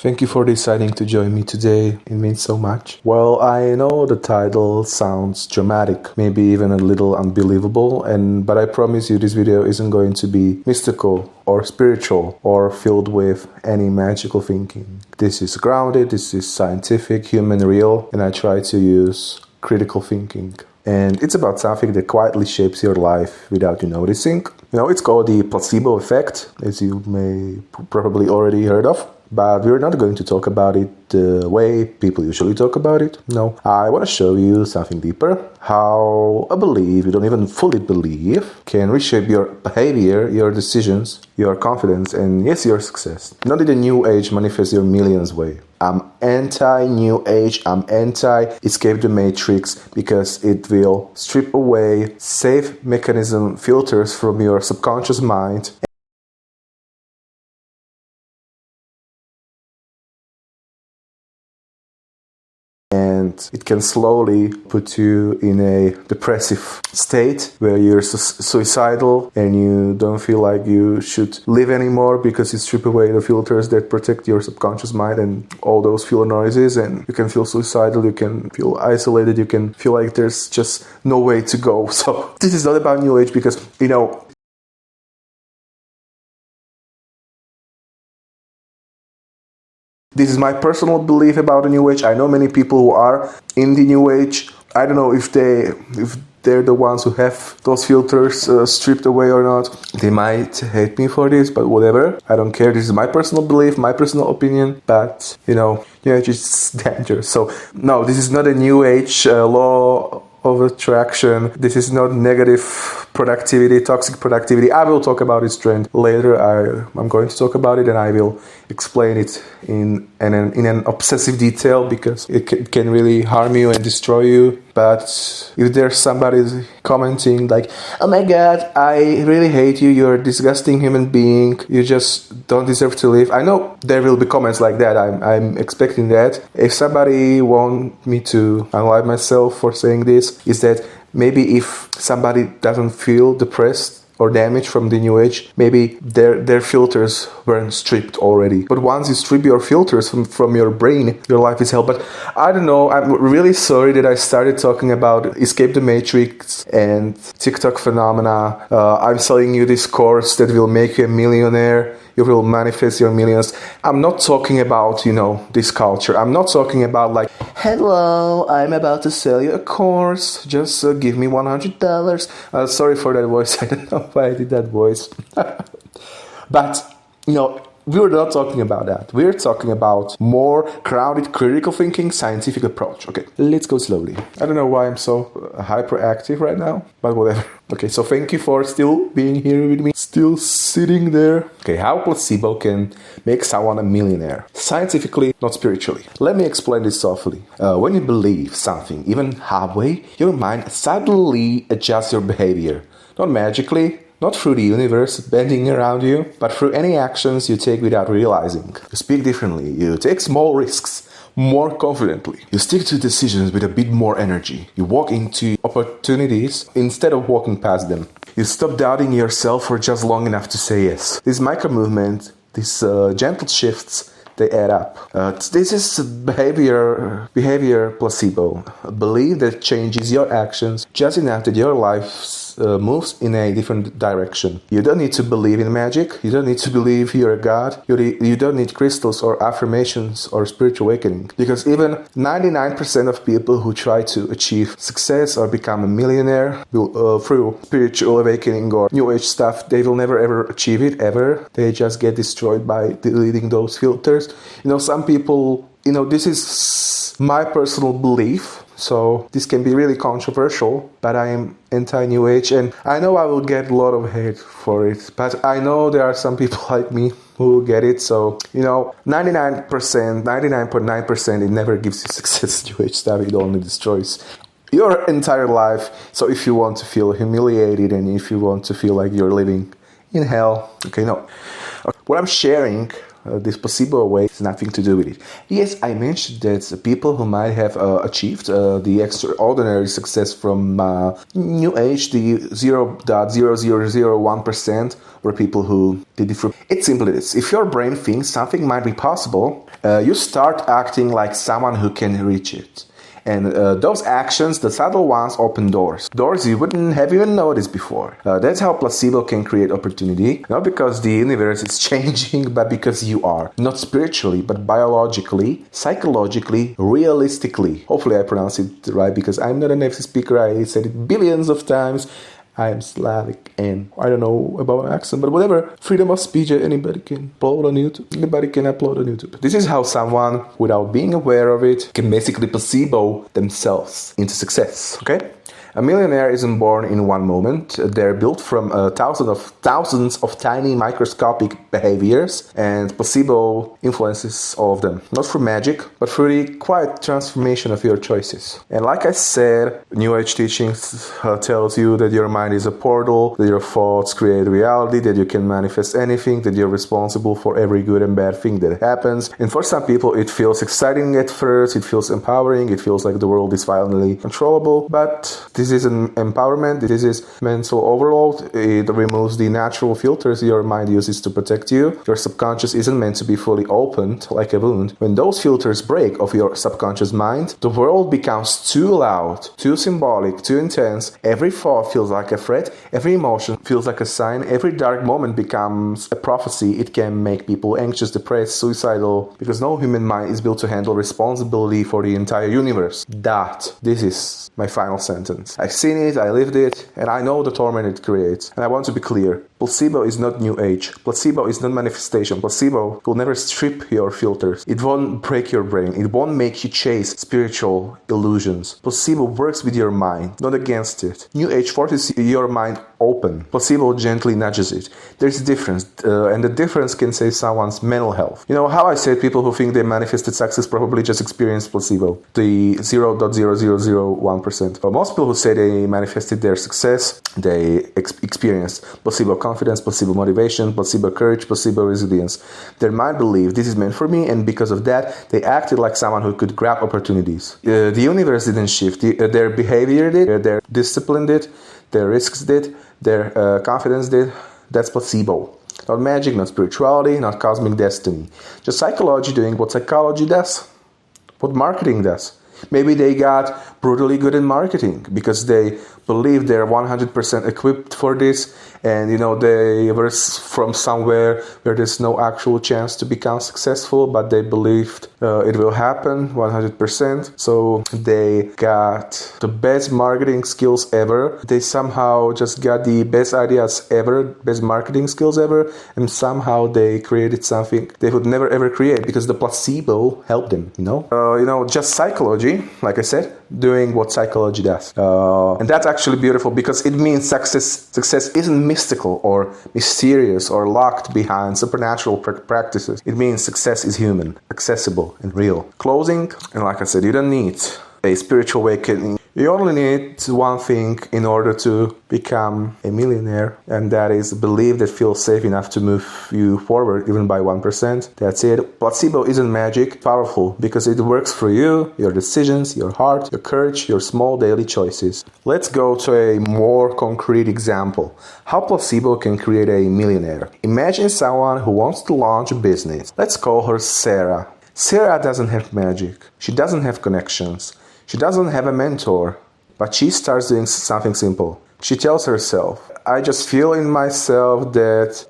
Thank you for deciding to join me today. It means so much. Well, I know the title sounds dramatic, maybe even a little unbelievable, but I promise you this video isn't going to be mystical or spiritual or filled with any magical thinking. This is grounded, this is scientific, human, real, and I try to use critical thinking. And it's about something that quietly shapes your life without you noticing. It's called the placebo effect, as you may probably already heard of. But we're not going to talk about it the way people usually talk about it. No, I want to show you something deeper. How a belief you don't even fully believe can reshape your behavior, your decisions, your confidence, and yes, your success. Not in the New Age manifest your millions way. I'm anti-New Age, I'm anti-escape the matrix because it will strip away safe mechanism filters from your subconscious mind. And it can slowly put you in a depressive state where you're suicidal and you don't feel like you should live anymore because you strip away the filters that protect your subconscious mind and all those feel noises, and you can feel suicidal, you can feel isolated, you can feel like there's just no way to go. So this is not about New Age because, this is my personal belief about the New Age. I know many people who are in the New Age. I don't know if they're the ones who have those filters stripped away or not. They might hate me for this, but whatever. I don't care. This is my personal belief, my personal opinion. But, New Age is dangerous. So, no, this is not a New Age law of attraction. This is not negative productivity, toxic productivity. I will talk about its trend later. I'm going to talk about it and I will explain it in an obsessive detail because it can really harm you and destroy you. But if there's somebody commenting like, oh my god, I really hate you, you're a disgusting human being, you just don't deserve to live. I know there will be comments like that. I'm expecting that. If somebody want me to unalive myself for saying this, is that maybe if somebody doesn't feel depressed or damaged from the New Age, maybe their filters weren't stripped already. But once you strip your filters from your brain, your life is hell. But I don't know, I'm really sorry that I started talking about Escape the Matrix and TikTok phenomena. I'm selling you this course that will make you a millionaire. You will manifest your millions. I'm not talking about, this culture. I'm not talking about like, hello, I'm about to sell you a course. Just give me $100. Sorry for that voice. I don't know why I did that voice. But, we're not talking about that. We're talking about more grounded, critical thinking, scientific approach. Okay, let's go slowly. I don't know why I'm so hyperactive right now, but whatever. Okay, so thank you for still being here with me, still sitting there. Okay, how placebo can make someone a millionaire? Scientifically, not spiritually. Let me explain this softly. When you believe something, even halfway, your mind suddenly adjusts your behavior. Not magically, not through the universe bending around you, but through any actions you take without realizing. You speak differently, you take small risks more confidently. You stick to decisions with a bit more energy. You walk into opportunities instead of walking past them. You stop doubting yourself for just long enough to say yes. This micro movement, these gentle shifts, they add up. This is behavior placebo. A belief that changes your actions just enough that your life moves in a different direction. You don't need to believe in magic. You don't need to believe you're a god. You don't need crystals or affirmations or spiritual awakening. Because even 99% of people who try to achieve success or become a millionaire through spiritual awakening or New Age stuff, they will never ever achieve it, ever. They just get destroyed by deleting those filters. Some people, this is my personal belief. So this can be really controversial, but I am anti-New Age and I know I will get a lot of hate for it. But I know there are some people like me who will get it. So, 99.9%, it never gives you success. New Age stuff, it only destroys your entire life. So if you want to feel humiliated and if you want to feel like you're living in hell, okay, no. What I'm sharing, this placebo way, has nothing to do with it. Yes, I mentioned that people who might have achieved the extraordinary success from New Age, the 0.0001%, were people who did it. It's simply this. If your brain thinks something might be possible, You start acting like someone who can reach it. And those actions, the subtle ones, open doors. Doors you wouldn't have even noticed before. That's how placebo can create opportunity. Not because the universe is changing, but because you are. Not spiritually, but biologically, psychologically, realistically. Hopefully I pronounced it right, because I'm not a native speaker. I said it billions of times. I am Slavic and I don't know about an accent, but whatever. Freedom of speech, anybody can upload on YouTube. Anybody can upload on YouTube. This is how someone, without being aware of it, can basically placebo themselves into success, okay? A millionaire isn't born in one moment. They're built from thousands of tiny microscopic behaviors, and placebo influences all of them. Not through magic, but through the quiet transformation of your choices. And like I said, New Age teachings tells you that your mind is a portal, that your thoughts create reality, that you can manifest anything, that you're responsible for every good and bad thing that happens. And for some people, it feels exciting at first, it feels empowering, it feels like the world is finally controllable, but this is an empowerment, this is mental overload. It removes the natural filters your mind uses to protect you. Your subconscious isn't meant to be fully opened like a wound. When those filters break of your subconscious mind, the world becomes too loud, too symbolic, too intense. Every thought feels like a threat, every emotion feels like a sign, every dark moment becomes a prophecy. It can make people anxious, depressed, suicidal, because no human mind is built to handle responsibility for the entire universe. This is my final sentence. I've seen it, I lived it, and I know the torment it creates. And I want to be clear. Placebo is not New Age. Placebo is not manifestation. Placebo will never strip your filters. It won't break your brain. It won't make you chase spiritual illusions. Placebo works with your mind, not against it. New Age forces your mind open. Placebo gently nudges it. There's a difference, and the difference can save someone's mental health. You know how I said people who think they manifested success probably just experienced placebo, the 0.0001%. But most people who say they manifested their success, they experienced placebo confidence, placebo motivation, placebo courage, placebo resilience. Their mind believed this is meant for me, and because of that, they acted like someone who could grab opportunities. The universe didn't shift. Their behavior did, their discipline did, their risks did, their confidence did. That's placebo. Not magic, not spirituality, not cosmic destiny. Just psychology doing what psychology does, what marketing does. Maybe they got brutally good in marketing because they believe they're 100% equipped for this, and they were from somewhere where there's no actual chance to become successful, but they believed it will happen 100%. So they got the best marketing skills ever. They somehow just got the best ideas ever, best marketing skills ever, and somehow they created something they would never ever create because the placebo helped them. Just psychology, like I said, doing what psychology does. And that's actually beautiful because it means success isn't mystical or mysterious or locked behind supernatural practices. It means success is human, accessible, and real. Closing, and like I said, you don't need a spiritual awakening. You only need one thing in order to become a millionaire, and that is a belief that feels safe enough to move you forward even by 1%. That's it. Placebo isn't magic. It's powerful because it works for you, your decisions, your heart, your courage, your small daily choices. Let's go to a more concrete example. How placebo can create a millionaire. Imagine someone who wants to launch a business. Let's call her Sarah. Sarah doesn't have magic. She doesn't have connections. She doesn't have a mentor, but she starts doing something simple. She tells herself, I just feel in myself that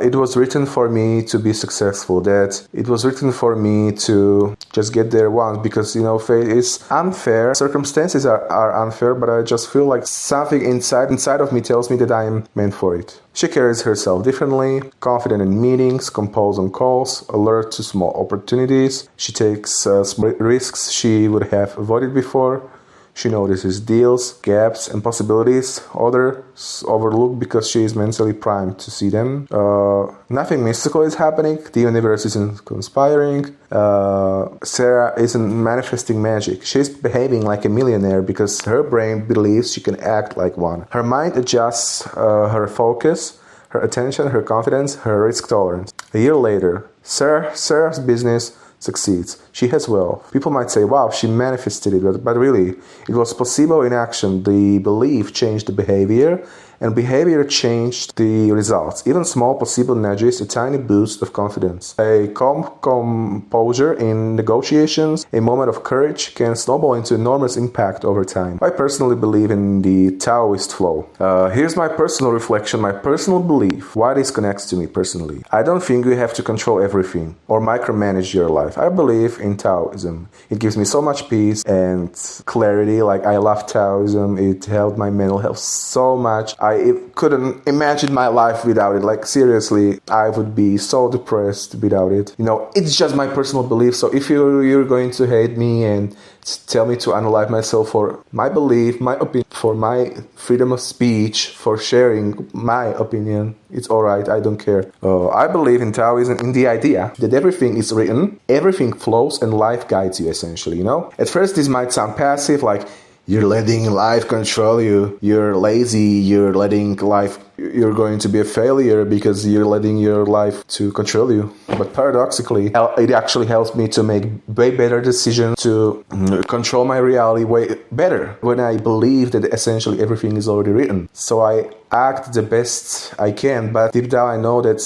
it was written for me to be successful, that it was written for me to just get there once, because, fate is unfair. Circumstances are unfair, but I just feel like something inside of me tells me that I am meant for it. She carries herself differently, confident in meetings, composed on calls, alert to small opportunities. She takes risks she would have avoided before. She notices deals, gaps, and possibilities others overlook because she is mentally primed to see them. Nothing mystical is happening. The universe isn't conspiring. Sarah isn't manifesting magic. She's behaving like a millionaire because her brain believes she can act like one. Her mind adjusts her focus, her attention, her confidence, her risk tolerance. A year later, Sarah's business succeeds. She has wealth. People might say, wow, she manifested it, but really, it was placebo in action. The belief changed the behavior, and behavior changed the results. Even small placebo nudges, a tiny boost of confidence, a calm composure in negotiations, a moment of courage can snowball into enormous impact over time. I personally believe in the Taoist flow. Here's my personal reflection, my personal belief, why this connects to me personally. I don't think you have to control everything or micromanage your life. I believe in Taoism. It gives me so much peace and clarity. Like, I love Taoism. It helped my mental health so much. I couldn't imagine my life without it. Like, seriously, I would be so depressed without it. You know, it's just my personal belief. So if you're going to hate me and tell me to unalive myself for my belief, my opinion, for my freedom of speech, for sharing my opinion, it's alright, I don't care. I believe in Taoism, in the idea that everything is written, everything flows, and life guides you, essentially, you know? At first this might sound passive, like you're letting life control you, you're lazy, you're going to be a failure because you're letting your life to control you. But paradoxically, it actually helps me to make way better decisions, to control my reality way better when I believe that essentially everything is already written. So I act the best I can, but deep down I know that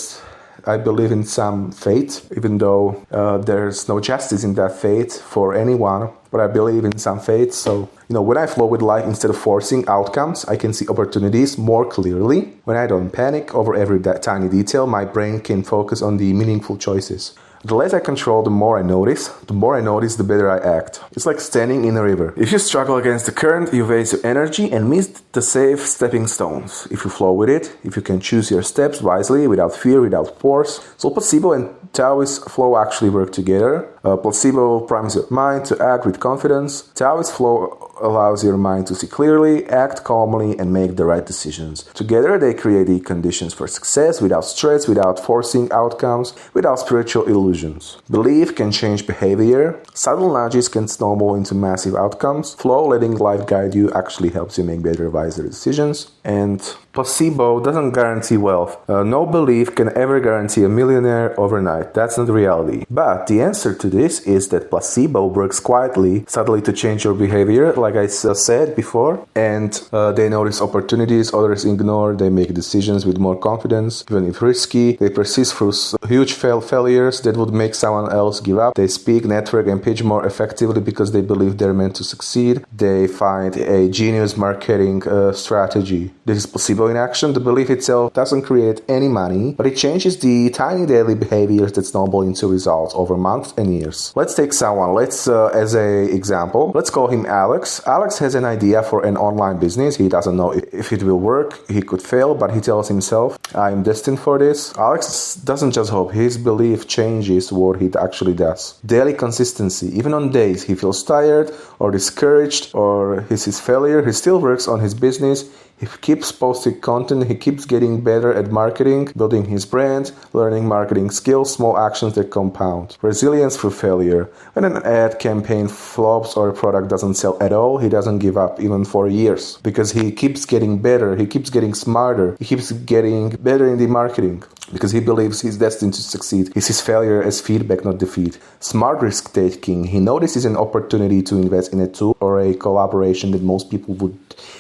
I believe in some fate, even though there's no justice in that fate for anyone. But I believe in some fate. So, you know, when I flow with life instead of forcing outcomes, I can see opportunities more clearly. When I don't panic over every tiny detail, my brain can focus on the meaningful choices. The less I control, the more I notice. The more I notice, the better I act. It's like standing in a river. If you struggle against the current, you waste your energy and miss the safe stepping stones. If you flow with it, if you can choose your steps wisely, without fear, without force. So placebo and Taoist flow actually work together. Placebo primes your mind to act with confidence. Taoist flow allows your mind to see clearly, act calmly, and make the right decisions. Together, they create the conditions for success without stress, without forcing outcomes, without spiritual illusions. Belief can change behavior. Subtle nudges can snowball into massive outcomes. Flow, letting life guide you, actually helps you make better, wiser decisions. And placebo doesn't guarantee wealth. No belief can ever guarantee a millionaire overnight. That's not reality. But the answer to this is that placebo works quietly, subtly to change your behavior, like I said before. And they notice opportunities others ignore. They make decisions with more confidence, even if risky. They persist through huge failures that would make someone else give up. They speak, network, and pitch more effectively because they believe they're meant to succeed. They find a genius marketing strategy. This is placebo in action. The belief itself doesn't create any money, but it changes the tiny daily behaviors that snowball into results over months and years. Let's take someone. As a example, let's call him Alex. Alex has an idea for an online business. He doesn't know if it will work. He could fail, but he tells himself, I'm destined for this. Alex doesn't just hope. His belief changes what he actually does. Daily consistency. Even on days he feels tired or discouraged or his failure, he still works on his business. He keeps posting content, he keeps getting better at marketing, building his brand, learning marketing skills, small actions that compound. Resilience through failure. When an ad campaign flops or a product doesn't sell at all, he doesn't give up even for years because he keeps getting better, he keeps getting smarter, he keeps getting better in the marketing because he believes he's destined to succeed. He sees failure as feedback, not defeat. Smart risk taking. He notices an opportunity to invest in a tool or a collaboration that most people would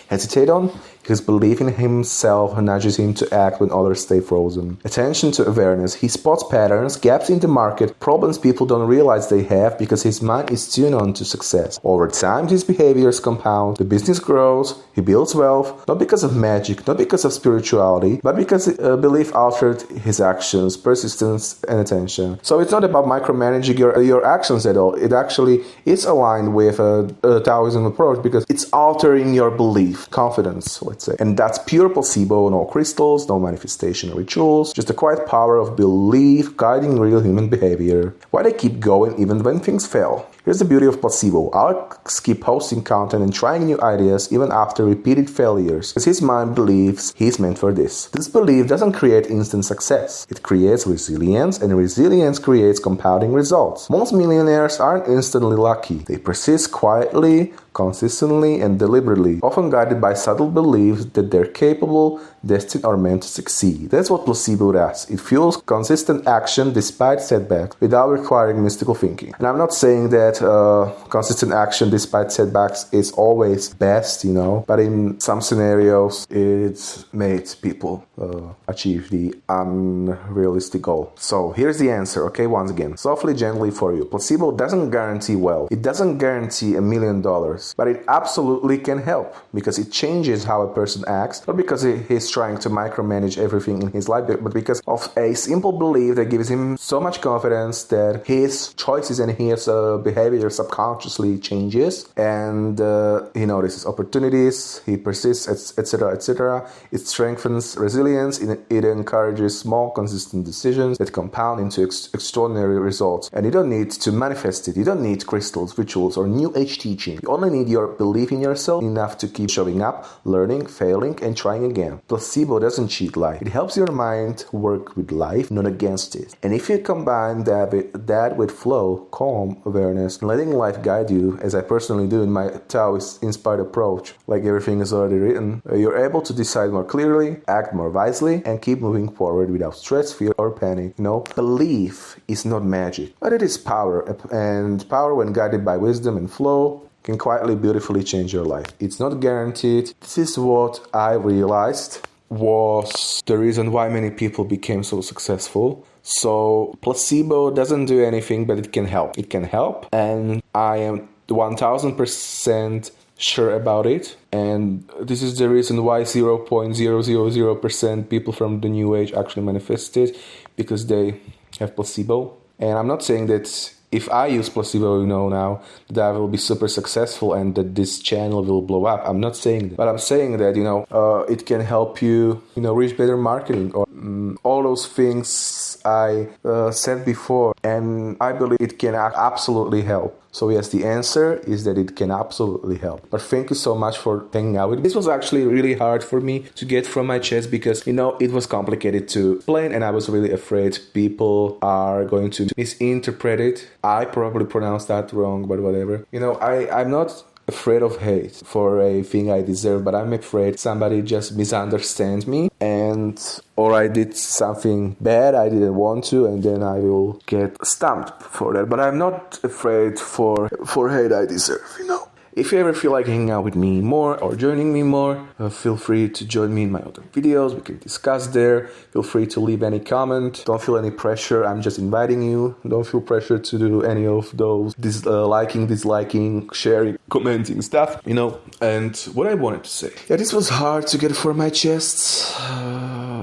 hesitate on. His belief in himself nudges him to act when others stay frozen. Attention to awareness. He spots patterns, gaps in the market, problems people don't realize they have because his mind is tuned on to success. Over time, his behaviors compound. The business grows. He builds wealth, not because of magic, not because of spirituality, but because belief altered his actions, persistence, and attention. So it's not about micromanaging your actions at all. It actually is aligned with a Taoism approach because it's altering your belief, confidence, let's say. And that's pure placebo, no crystals, no manifestation rituals, just the quiet power of belief guiding real human behavior. Why they keep going even when things fail? Here's the beauty of placebo. Alex keeps posting content and trying new ideas even after repeated failures, because his mind believes he's meant for this. This belief doesn't create instant success. It creates resilience, and resilience creates compounding results. Most millionaires aren't instantly lucky. They persist quietly, consistently, and deliberately, often guided by subtle beliefs that they're capable, destined or meant to succeed. That's what placebo does. It fuels consistent action despite setbacks without requiring mystical thinking. And I'm not saying that consistent action despite setbacks is always best, but in some scenarios it made people achieve the unrealistic goal. So here's the answer, okay, once again, softly, gently for you. Placebo doesn't guarantee wealth. It doesn't guarantee $1 million, but it absolutely can help because it changes how a person acts, not because he's trying to micromanage everything in his life, but because of a simple belief that gives him so much confidence that his choices and his behavior subconsciously changes, and he notices opportunities, he persists, etc., etc. It strengthens resilience, it encourages small, consistent decisions that compound into extraordinary results. And you don't need to manifest it. You don't need crystals, rituals, or new age teaching. You only need your belief in yourself enough to keep showing up, learning, failing, and trying again. Placebo doesn't cheat life. It helps your mind work with life, not against it. And if you combine that with flow, calm, awareness, and letting life guide you, as I personally do in my Taoist-inspired approach, like everything is already written, you're able to decide more clearly, act more wisely, and keep moving forward without stress, fear, or panic. Belief is not magic, but it is power, and power, when guided by wisdom and flow, can quietly, beautifully change your life. It's not guaranteed. This is what I realized was the reason why many people became so successful. So placebo doesn't do anything, but it can help. It can help, and I am 1000% sure about it. And this is the reason why 0.000% people from the New Age actually manifested, because they have placebo. And I'm not saying that if I use placebo, now, that I will be super successful and that this channel will blow up. I'm not saying that. But I'm saying that, it can help you, reach better marketing or all those things I said before. And I believe it can absolutely help. So yes, the answer is that it can absolutely help. But thank you so much for hanging out with me. This was actually really hard for me to get from my chest because, it was complicated to explain and I was really afraid people are going to misinterpret it. I probably pronounced that wrong, but whatever. I'm not afraid of hate for a thing I deserve, but I'm afraid somebody just misunderstands me or I did something bad I didn't want to, and then I will get stumped for that. But I'm not afraid for hate I deserve, If you ever feel like hanging out with me more or joining me more, feel free to join me in my other videos. We can discuss there. Feel free to leave any comment. Don't feel any pressure. I'm just inviting you. Don't feel pressure to do any of those liking, disliking, sharing, commenting stuff, And what I wanted to say. Yeah, this was hard to get from my chest.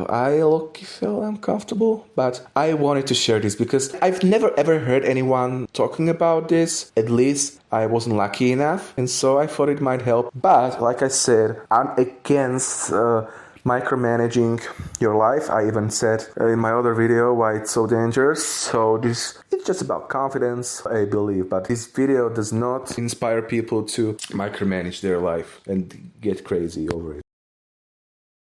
I felt uncomfortable, but I wanted to share this because I've never ever heard anyone talking about this. At least I wasn't lucky enough, and so I thought it might help. But like I said, I'm against micromanaging your life. I even said in my other video why it's so dangerous. So it's just about confidence, I believe. But this video does not inspire people to micromanage their life and get crazy over it.